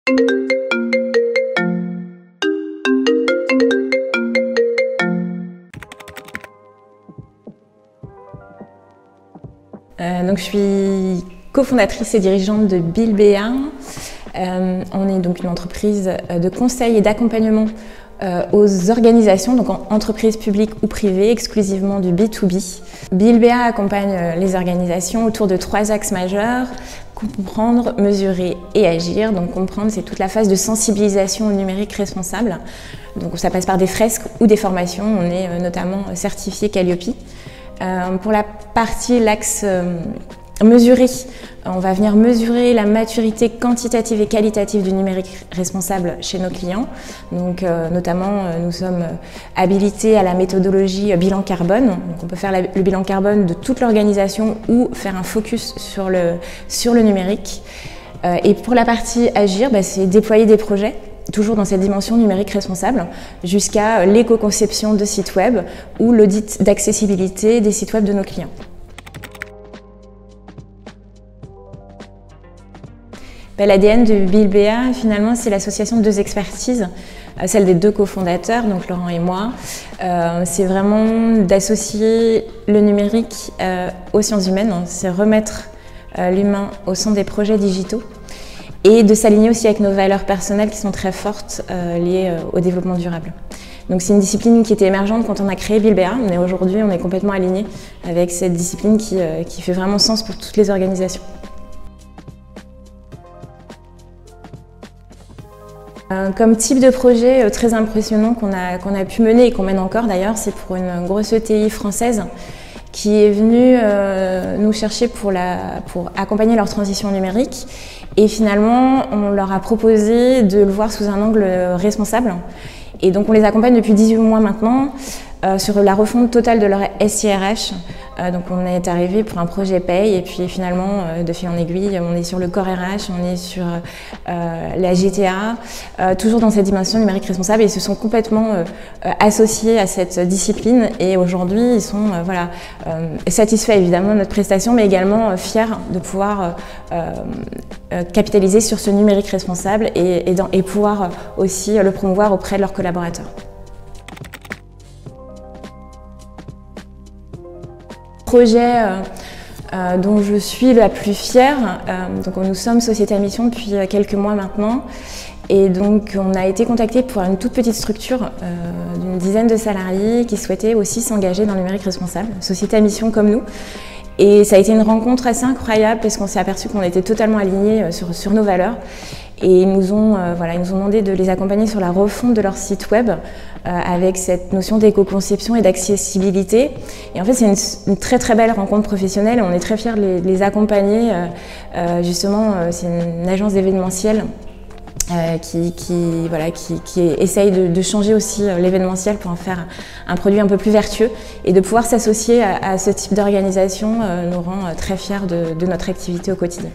Donc je suis cofondatrice et dirigeante de Bilbea. On est donc une entreprise de conseil et d'accompagnement aux organisations, donc en entreprises publiques ou privées, exclusivement du B2B. Bilbea accompagne les organisations autour de 3 axes majeurs: comprendre, mesurer et agir. Donc comprendre, c'est toute la phase de sensibilisation au numérique responsable. Donc ça passe par des fresques ou des formations. On est notamment certifié Calliope. Pour la partie l'axe mesurer, on va venir mesurer la maturité quantitative et qualitative du numérique responsable chez nos clients. Donc notamment, nous sommes habilités à la méthodologie bilan carbone. Donc on peut faire le bilan carbone de toute l'organisation ou faire un focus sur le numérique. Et pour la partie agir, c'est déployer des projets, toujours dans cette dimension numérique responsable, jusqu'à l'éco-conception de sites web ou l'audit d'accessibilité des sites web de nos clients. L'ADN de Bilbea, finalement, c'est l'association de 2 expertises, celle des 2 cofondateurs, donc Laurent et moi. C'est vraiment d'associer le numérique aux sciences humaines, c'est remettre l'humain au centre des projets digitaux et de s'aligner aussi avec nos valeurs personnelles qui sont très fortes liées au développement durable. Donc c'est une discipline qui était émergente quand on a créé Bilbea, mais aujourd'hui on est complètement aligné avec cette discipline qui fait vraiment sens pour toutes les organisations. Comme type de projet très impressionnant qu'on a pu mener et qu'on mène encore d'ailleurs, c'est pour une grosse ETI française qui est venue nous chercher pour accompagner leur transition numérique. Et finalement, on leur a proposé de le voir sous un angle responsable. Et donc on les accompagne depuis 18 mois maintenant sur la refonte totale de leur SIRH. Donc on est arrivé pour un projet paye et puis finalement de fil en aiguille on est sur le Core RH, on est sur la GTA, toujours dans cette dimension numérique responsable, et ils se sont complètement associés à cette discipline et aujourd'hui ils sont satisfaits évidemment de notre prestation, mais également fiers de pouvoir capitaliser sur ce numérique responsable et pouvoir aussi le promouvoir auprès de leurs collaborateurs. Projet dont je suis la plus fière. Donc nous sommes société à mission depuis quelques mois maintenant, et donc on a été contacté pour une toute petite structure d'une dizaine de salariés qui souhaitaient aussi s'engager dans le numérique responsable, société à mission comme nous. Et ça a été une rencontre assez incroyable parce qu'on s'est aperçu qu'on était totalement alignés sur nos valeurs. Et ils nous ont demandé de les accompagner sur la refonte de leur site web avec cette notion d'éco-conception et d'accessibilité. Et en fait, c'est une très très belle rencontre professionnelle et on est très fiers de les accompagner. Justement, c'est une agence d'événementiel qui essaye de changer aussi l'événementiel pour en faire un produit un peu plus vertueux, et de pouvoir s'associer à ce type d'organisation nous rend très fiers de notre activité au quotidien.